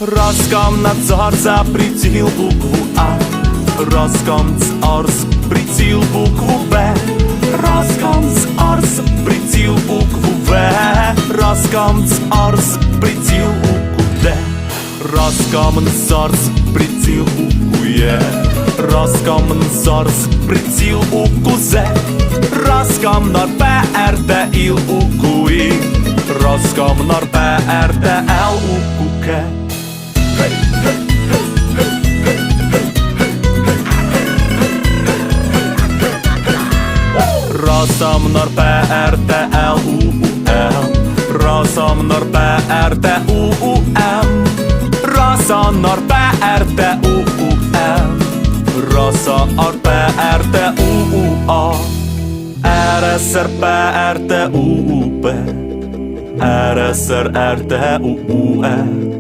Роскомнадзор запретил букву А, Роскомнадзор запретил букву Б, Роскомнадзор запретил букву В, Роскомнадзор запретил букву Д, Роскомнадзор запретил букву Е, Роскомнадзор запретил букву З, Роскомнадзор ПРТИЛ букву И, Роскомнадзор ПРТЛ букву К. Роскомнадзор ПРТЛ УУМ, Роскомнадзор ПРТУУМ, Роскомнадзор ПРТУУМ, Роскомнадзор ПРТУУО, РСР ПРТУУП, РСР РТУУЭ.